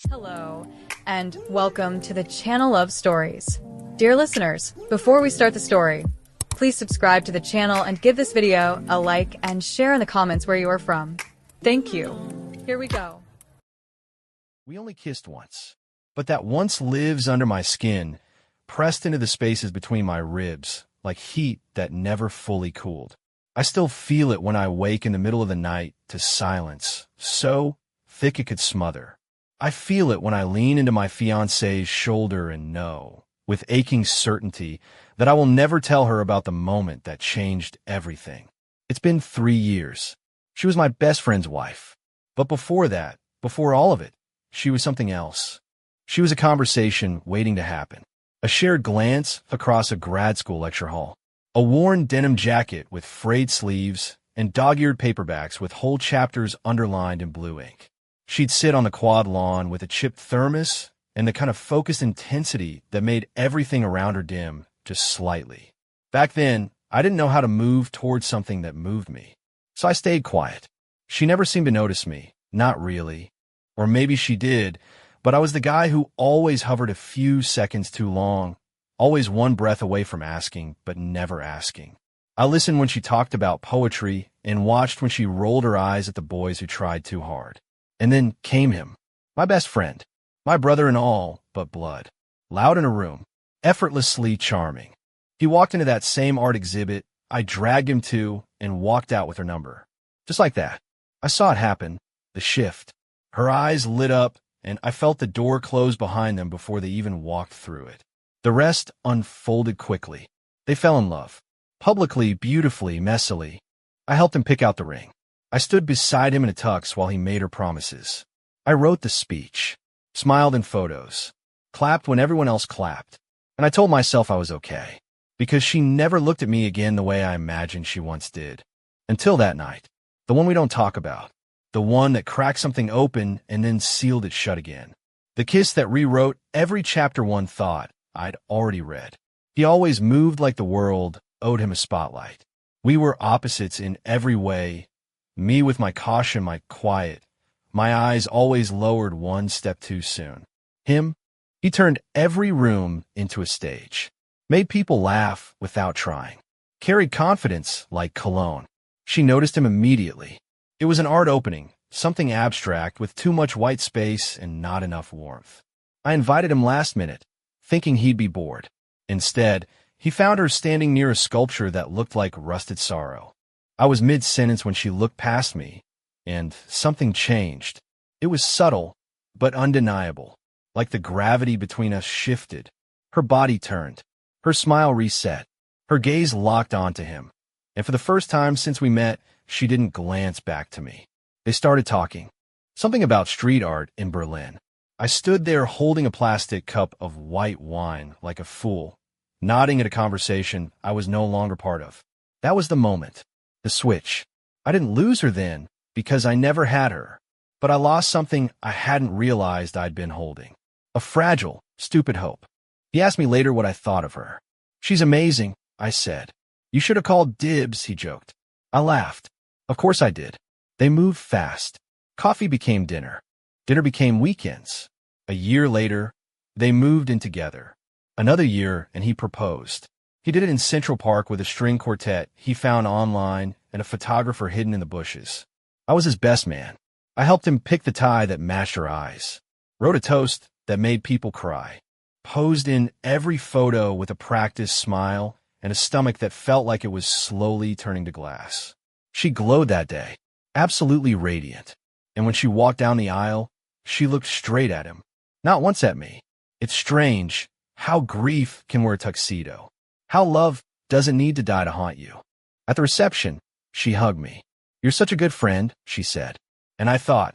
Hello, and welcome to the Channel of Stories. Dear listeners, before we start the story, please subscribe to the channel and give this video a like and share in the comments where you are from. Thank you. Here we go. We only kissed once, but that once lives under my skin, pressed into the spaces between my ribs, like heat that never fully cooled. I still feel it when I wake in the middle of the night to silence, so thick it could smother. I feel it when I lean into my fiancé's shoulder and know, with aching certainty, that I will never tell her about the moment that changed everything. It's been 3 years. She was my best friend's wife. But before that, before all of it, she was something else. She was a conversation waiting to happen. A shared glance across a grad school lecture hall. A worn denim jacket with frayed sleeves and dog-eared paperbacks with whole chapters underlined in blue ink. She'd sit on the quad lawn with a chipped thermos and the kind of focused intensity that made everything around her dim just slightly. Back then, I didn't know how to move towards something that moved me. So I stayed quiet. She never seemed to notice me. Not really. Or maybe she did, but I was the guy who always hovered a few seconds too long, always one breath away from asking, but never asking. I listened when she talked about poetry and watched when she rolled her eyes at the boys who tried too hard. And then came him, my best friend, my brother in all but blood, loud in a room, effortlessly charming. He walked into that same art exhibit I dragged him to and walked out with her number. Just like that. I saw it happen, the shift. Her eyes lit up, and I felt the door close behind them before they even walked through it. The rest unfolded quickly. They fell in love. Publicly, beautifully, messily. I helped him pick out the ring. I stood beside him in a tux while he made her promises. I wrote the speech, smiled in photos, clapped when everyone else clapped, and I told myself I was okay, because she never looked at me again the way I imagined she once did. Until that night, the one we don't talk about, the one that cracked something open and then sealed it shut again. The kiss that rewrote every chapter one thought I'd already read. He always moved like the world owed him a spotlight. We were opposites in every way. Me with my caution, my quiet, my eyes always lowered one step too soon. Him, he turned every room into a stage, made people laugh without trying, carried confidence like cologne. She noticed him immediately. It was an art opening, something abstract with too much white space and not enough warmth. I invited him last minute, thinking he'd be bored. Instead, he found her standing near a sculpture that looked like rusted sorrow. I was mid-sentence when she looked past me, and something changed. It was subtle, but undeniable, like the gravity between us shifted. Her body turned. Her smile reset. Her gaze locked onto him. And for the first time since we met, she didn't glance back to me. They started talking. Something about street art in Berlin. I stood there holding a plastic cup of white wine like a fool, nodding at a conversation I was no longer part of. That was the moment. The switch. I didn't lose her then, because I never had her. But I lost something I hadn't realized I'd been holding. A fragile, stupid hope. He asked me later what I thought of her. She's amazing, I said. You should have called dibs, he joked. I laughed. Of course I did. They moved fast. Coffee became dinner. Dinner became weekends. A year later, they moved in together. Another year, and he proposed. He did it in Central Park with a string quartet he found online and a photographer hidden in the bushes. I was his best man. I helped him pick the tie that matched her eyes, wrote a toast that made people cry, posed in every photo with a practiced smile and a stomach that felt like it was slowly turning to glass. She glowed that day, absolutely radiant. And when she walked down the aisle, she looked straight at him, not once at me. It's strange how grief can wear a tuxedo. How love doesn't need to die to haunt you. At the reception, she hugged me. You're such a good friend, she said. And I thought,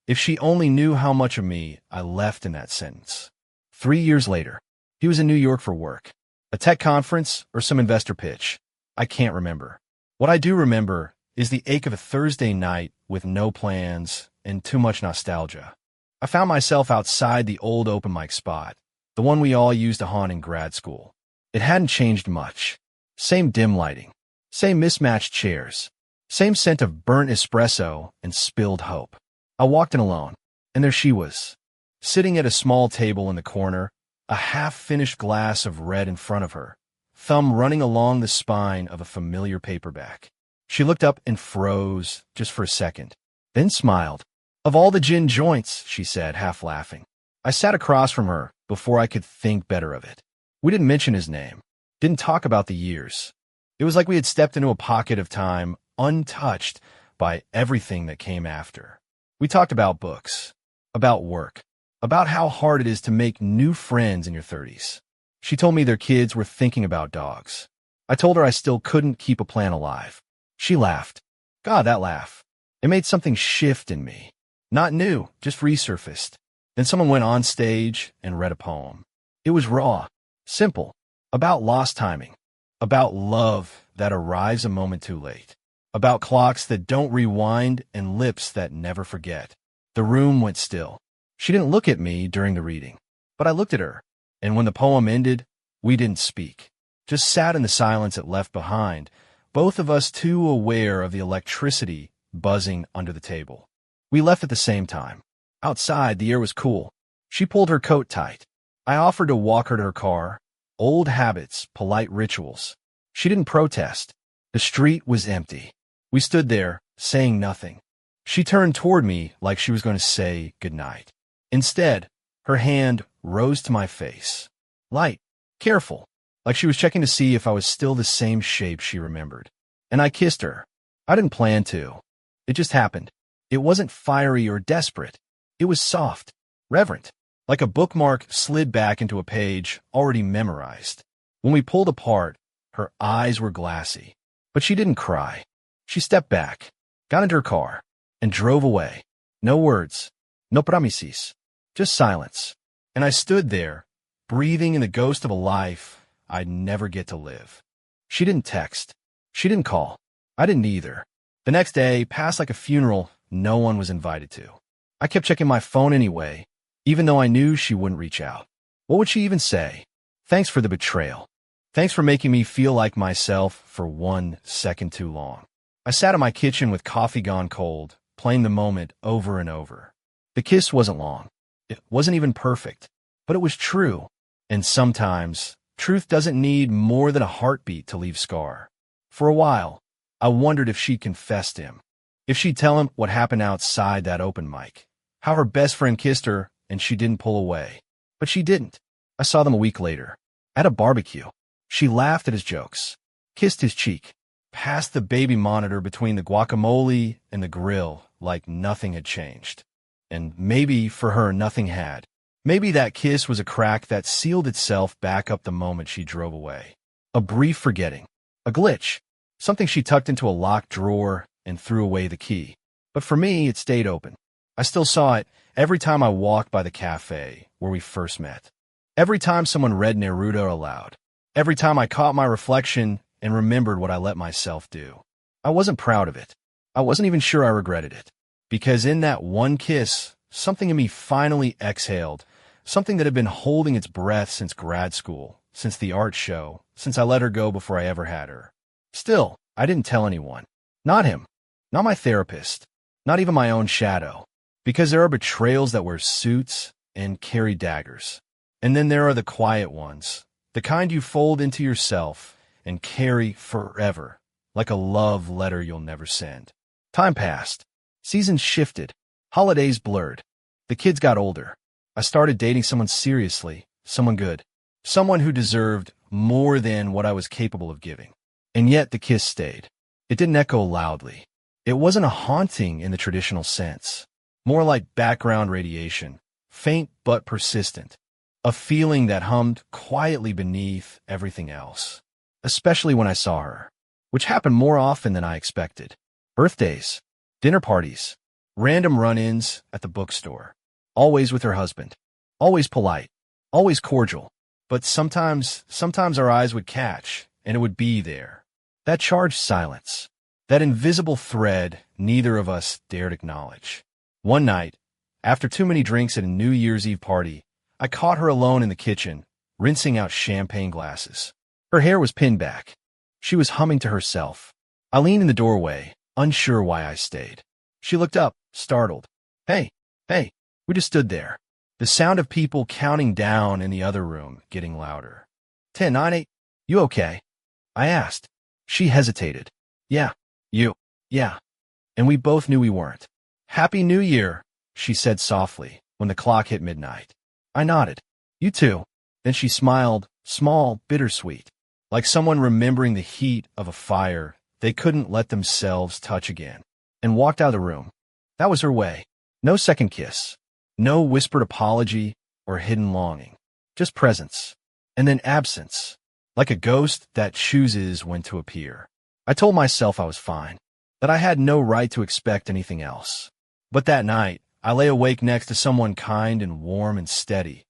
if she only knew how much of me I left in that sentence. 3 years later, he was in New York for work. A tech conference or some investor pitch. I can't remember. What I do remember is the ache of a Thursday night with no plans and too much nostalgia. I found myself outside the old open mic spot, the one we all used to haunt in grad school. It hadn't changed much. Same dim lighting, same mismatched chairs, same scent of burnt espresso and spilled hope. I walked in alone, and there she was, sitting at a small table in the corner, a half-finished glass of red in front of her, thumb running along the spine of a familiar paperback. She looked up and froze just for a second, then smiled. "Of all the gin joints," she said, half laughing. I sat across from her before I could think better of it. We didn't mention his name, didn't talk about the years. It was like we had stepped into a pocket of time untouched by everything that came after. We talked about books, about work, about how hard it is to make new friends in your 30s. She told me their kids were thinking about dogs. I told her I still couldn't keep a plant alive. She laughed. God, that laugh. It made something shift in me. Not new, just resurfaced. Then someone went on stage and read a poem. It was raw, simple, about lost timing, about love that arrives a moment too late, about clocks that don't rewind and lips that never forget. The room went still. She didn't look at me during the reading, but I looked at her, and when the poem ended, we didn't speak, just sat in the silence it left behind, both of us too aware of the electricity buzzing under the table. We left at the same time. Outside, the air was cool. She pulled her coat tight. I offered to walk her to her car. Old habits, polite rituals. She didn't protest. The street was empty. We stood there, saying nothing. She turned toward me like she was going to say goodnight. Instead, her hand rose to my face. Light, careful, like she was checking to see if I was still the same shape she remembered. And I kissed her. I didn't plan to. It just happened. It wasn't fiery or desperate. It was soft, reverent, like a bookmark slid back into a page already memorized. When we pulled apart, her eyes were glassy. But she didn't cry. She stepped back, got into her car, and drove away. No words, no promises, just silence. And I stood there, breathing in the ghost of a life I'd never get to live. She didn't text. She didn't call. I didn't either. The next day passed like a funeral no one was invited to. I kept checking my phone anyway, even though I knew she wouldn't reach out. What would she even say? Thanks for the betrayal. Thanks for making me feel like myself for 1 second too long. I sat in my kitchen with coffee gone cold, playing the moment over and over. The kiss wasn't long. It wasn't even perfect, but it was true. And sometimes, truth doesn't need more than a heartbeat to leave scar. For a while, I wondered if she'd confess to him, if she'd tell him what happened outside that open mic, how her best friend kissed her and she didn't pull away. But she didn't. I saw them a week later, at a barbecue. She laughed at his jokes, kissed his cheek, passed the baby monitor between the guacamole and the grill like nothing had changed. And maybe for her, nothing had. Maybe that kiss was a crack that sealed itself back up the moment she drove away. A brief forgetting, a glitch, something she tucked into a locked drawer and threw away the key. But for me, it stayed open. I still saw it every time I walked by the cafe where we first met. Every time someone read Neruda aloud. Every time I caught my reflection and remembered what I let myself do. I wasn't proud of it. I wasn't even sure I regretted it. Because in that one kiss, something in me finally exhaled, something that had been holding its breath since grad school, since the art show, since I let her go before I ever had her. Still, I didn't tell anyone. Not him. Not my therapist. Not even my own shadow. Because there are betrayals that wear suits and carry daggers. And then there are the quiet ones, the kind you fold into yourself and carry forever, like a love letter you'll never send. Time passed. Seasons shifted. Holidays blurred. The kids got older. I started dating someone seriously, someone good, someone who deserved more than what I was capable of giving. And yet the kiss stayed. It didn't echo loudly. It wasn't a haunting in the traditional sense. More like background radiation, faint but persistent. A feeling that hummed quietly beneath everything else. Especially when I saw her, which happened more often than I expected. Birthdays, dinner parties, random run-ins at the bookstore. Always with her husband. Always polite. Always cordial. But sometimes our eyes would catch, and it would be there. That charged silence. That invisible thread neither of us dared acknowledge. One night, after too many drinks at a New Year's Eve party, I caught her alone in the kitchen, rinsing out champagne glasses. Her hair was pinned back. She was humming to herself. I leaned in the doorway, unsure why I stayed. She looked up, startled. Hey. We just stood there. The sound of people counting down in the other room getting louder. 10, 9, 8. You okay? I asked. She hesitated. Yeah. You. Yeah. And we both knew we weren't. Happy New Year, she said softly when the clock hit midnight. I nodded. You too. Then she smiled, small, bittersweet, like someone remembering the heat of a fire they couldn't let themselves touch again, and walked out of the room. That was her way. No second kiss. No whispered apology or hidden longing. Just presence. And then absence. Like a ghost that chooses when to appear. I told myself I was fine. That I had no right to expect anything else. But that night, I lay awake next to someone kind and warm and steady,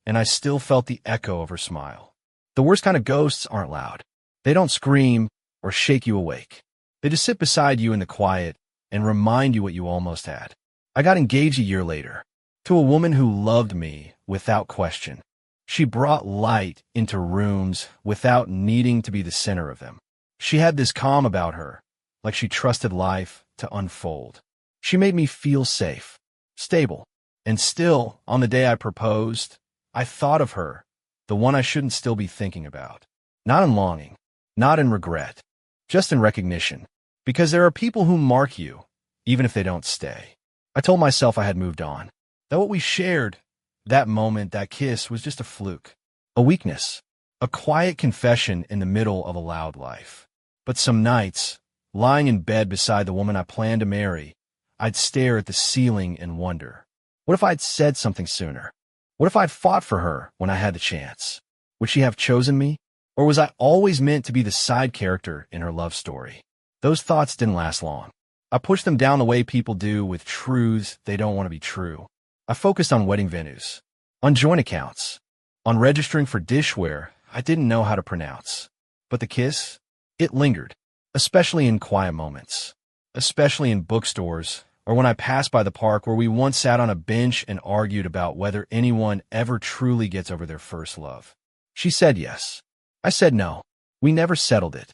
and I still felt the echo of her smile. The worst kind of ghosts aren't loud. They don't scream or shake you awake. They just sit beside you in the quiet and remind you what you almost had. I got engaged a year later to a woman who loved me without question. She brought light into rooms without needing to be the center of them. She had this calm about her, like she trusted life to unfold. She made me feel safe, stable, and still, on the day I proposed, I thought of her, the one I shouldn't still be thinking about. Not in longing, not in regret, just in recognition. Because there are people who mark you, even if they don't stay. I told myself I had moved on, that what we shared, that moment, that kiss, was just a fluke, a weakness, a quiet confession in the middle of a loud life. But some nights, lying in bed beside the woman I planned to marry, I'd stare at the ceiling and wonder, what if I'd said something sooner? What if I'd fought for her when I had the chance? Would she have chosen me? Or was I always meant to be the side character in her love story? Those thoughts didn't last long. I pushed them down the way people do with truths they don't want to be true. I focused on wedding venues, on joint accounts, on registering for dishware I didn't know how to pronounce. But the kiss, it lingered, especially in quiet moments, especially in bookstores, or when I passed by the park where we once sat on a bench and argued about whether anyone ever truly gets over their first love. She said yes. I said no. We never settled it.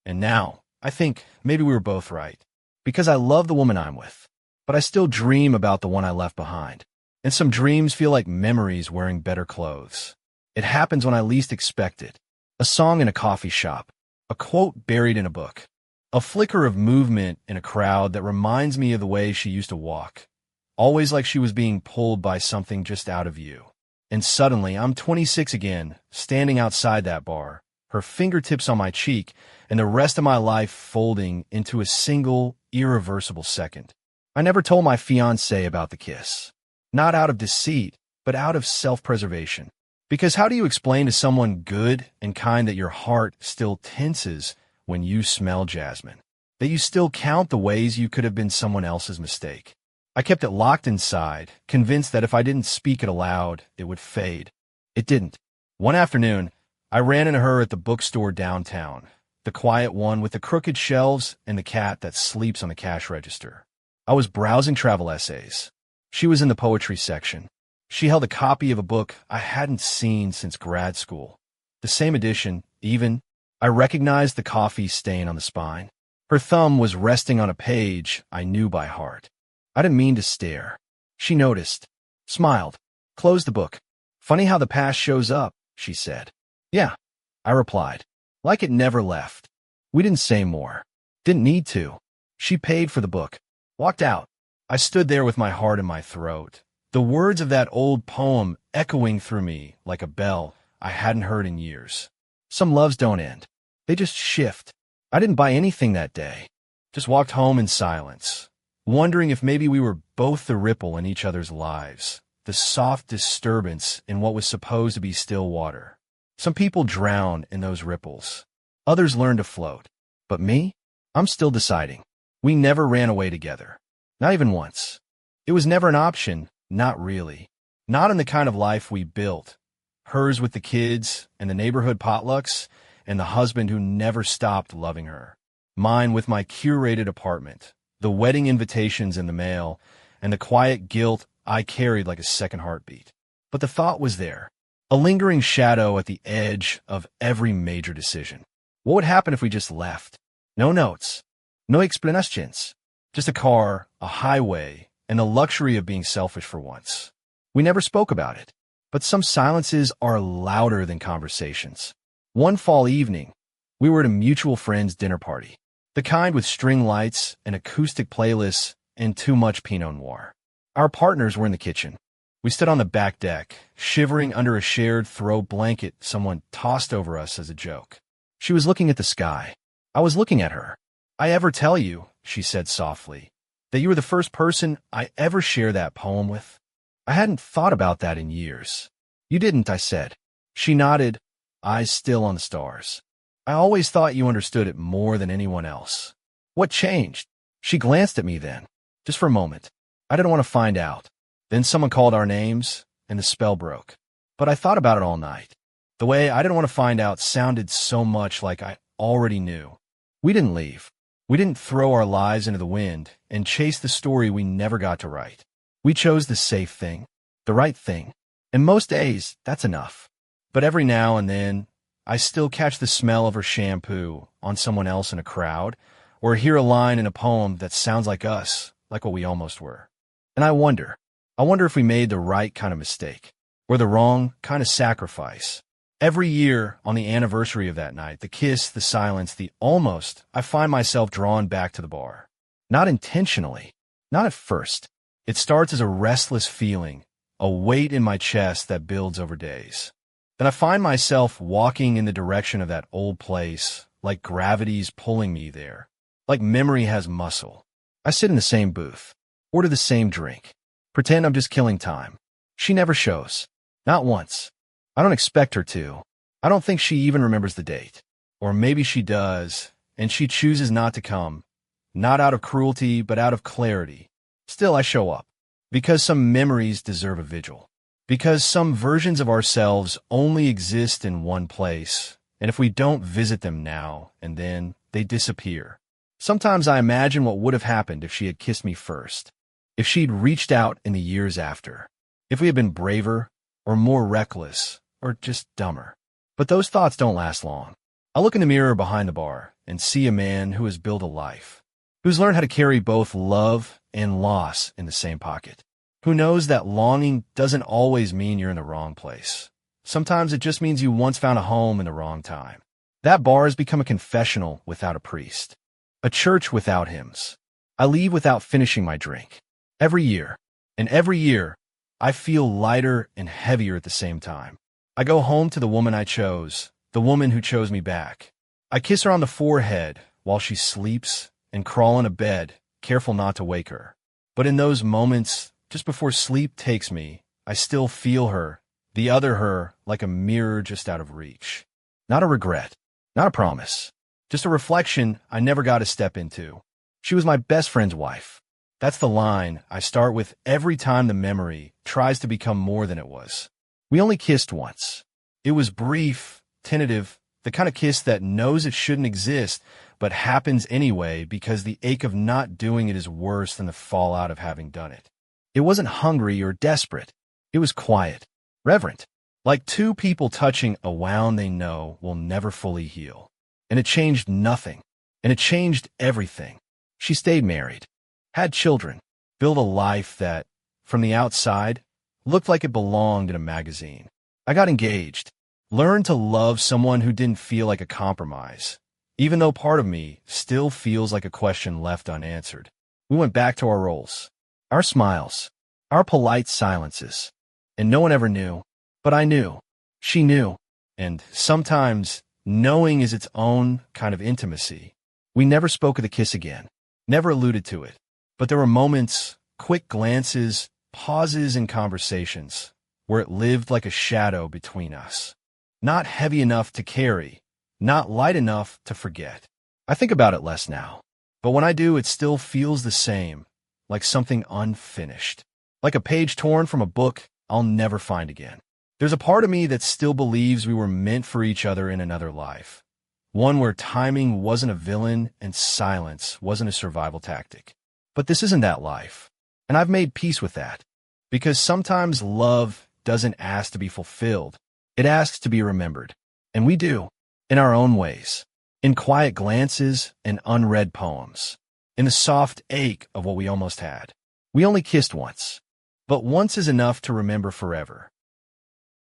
And now, I think maybe we were both right. Because I love the woman I'm with. But I still dream about the one I left behind. And some dreams feel like memories wearing better clothes. It happens when I least expect it. A song in a coffee shop. A quote buried in a book. A flicker of movement in a crowd that reminds me of the way she used to walk. Always like she was being pulled by something just out of view. And suddenly, I'm 26 again, standing outside that bar, her fingertips on my cheek, and the rest of my life folding into a single, irreversible second. I never told my fiancé about the kiss. Not out of deceit, but out of self-preservation. Because how do you explain to someone good and kind that your heart still tenses when you smell jasmine? That you still count the ways you could have been someone else's mistake? I kept it locked inside, convinced that if I didn't speak it aloud, it would fade. It didn't. One afternoon, I ran into her at the bookstore downtown, the quiet one with the crooked shelves and the cat that sleeps on the cash register. I was browsing travel essays. She was in the poetry section. She held a copy of a book I hadn't seen since grad school. The same edition, even. I recognized the coffee stain on the spine. Her thumb was resting on a page I knew by heart. I didn't mean to stare. She noticed, smiled, closed the book. Funny how the past shows up, she said. Yeah, I replied, like it never left. We didn't say more. Didn't need to. She paid for the book, walked out. I stood there with my heart in my throat, the words of that old poem echoing through me like a bell I hadn't heard in years. Some loves don't end. They just shift. I didn't buy anything that day. Just walked home in silence, wondering if maybe we were both the ripple in each other's lives, the soft disturbance in what was supposed to be still water. Some people drown in those ripples. Others learn to float. But me? I'm still deciding. We never ran away together. Not even once. It was never an option, not really. Not in the kind of life we built. Hers with the kids and the neighborhood potlucks and the husband who never stopped loving her. Mine with my curated apartment, the wedding invitations in the mail, and the quiet guilt I carried like a second heartbeat. But the thought was there, a lingering shadow at the edge of every major decision. What would happen if we just left? No notes, no explanations, just a car, a highway, and the luxury of being selfish for once. We never spoke about it, but some silences are louder than conversations. One fall evening, we were at a mutual friend's dinner party, the kind with string lights and acoustic playlists and too much Pinot Noir. Our partners were in the kitchen. We stood on the back deck, shivering under a shared throw blanket someone tossed over us as a joke. She was looking at the sky. I was looking at her. "I ever tell you," she said softly, "that you were the first person I ever share that poem with?" I hadn't thought about that in years. "You didn't," I said. She nodded, eyes still on the stars. "I always thought you understood it more than anyone else." "What changed?" She glanced at me then, just for a moment. I didn't want to find out. Then someone called our names, and the spell broke. But I thought about it all night. The way I didn't want to find out sounded so much like I already knew. We didn't leave. We didn't throw our lives into the wind and chase the story we never got to write. We chose the safe thing, the right thing. And most days, that's enough. But every now and then, I still catch the smell of her shampoo on someone else in a crowd, or hear a line in a poem that sounds like us, like what we almost were. And I wonder if we made the right kind of mistake, or the wrong kind of sacrifice. Every year, on the anniversary of that night, the kiss, the silence, the almost, I find myself drawn back to the bar. Not intentionally, not at first. It starts as a restless feeling, a weight in my chest that builds over days. Then I find myself walking in the direction of that old place, like gravity's pulling me there, like memory has muscle. I sit in the same booth, order the same drink, pretend I'm just killing time. She never shows. Not once. I don't expect her to. I don't think she even remembers the date. Or maybe she does, and she chooses not to come. Not out of cruelty, but out of clarity. Still, I show up. Because some memories deserve a vigil. Because some versions of ourselves only exist in one place, and if we don't visit them now and then, they disappear. Sometimes I imagine what would have happened if she had kissed me first. If she'd reached out in the years after. If we had been braver, or more reckless, or just dumber. But those thoughts don't last long. I look in the mirror behind the bar and see a man who has built a life, who's learned how to carry both love and loss in the same pocket, who knows that longing doesn't always mean you're in the wrong place. Sometimes it just means you once found a home in the wrong time. That bar has become a confessional without a priest, a church without hymns. I leave without finishing my drink. Every year, I feel lighter and heavier at the same time. I go home to the woman I chose, the woman who chose me back. I kiss her on the forehead while she sleeps and crawl in a bed, careful not to wake her. But in those moments, just before sleep takes me, I still feel her, the other her, like a mirror just out of reach. Not a regret, not a promise, just a reflection I never got to step into. She was my best friend's wife. That's the line I start with every time the memory tries to become more than it was. We only kissed once. It was brief, tentative, the kind of kiss that knows it shouldn't exist, but happens anyway because the ache of not doing it is worse than the fallout of having done it. It wasn't hungry or desperate. It was quiet, reverent, like two people touching a wound they know will never fully heal. And it changed nothing. And it changed everything. She stayed married, had children, built a life that, from the outside, looked like it belonged in a magazine. I got engaged, learned to love someone who didn't feel like a compromise, even though part of me still feels like a question left unanswered. We went back to our roles, our smiles, our polite silences, and no one ever knew, but I knew. She knew, and sometimes knowing is its own kind of intimacy. We never spoke of the kiss again, never alluded to it. But there were moments, quick glances, pauses in conversations, where it lived like a shadow between us. Not heavy enough to carry, not light enough to forget. I think about it less now, but when I do, it still feels the same, like something unfinished, like a page torn from a book I'll never find again. There's a part of me that still believes we were meant for each other in another life, one where timing wasn't a villain and silence wasn't a survival tactic. But this isn't that life, and I've made peace with that, because sometimes love doesn't ask to be fulfilled. It asks to be remembered, and we do, in our own ways, in quiet glances and unread poems, in the soft ache of what we almost had. We only kissed once, But once is enough to remember forever.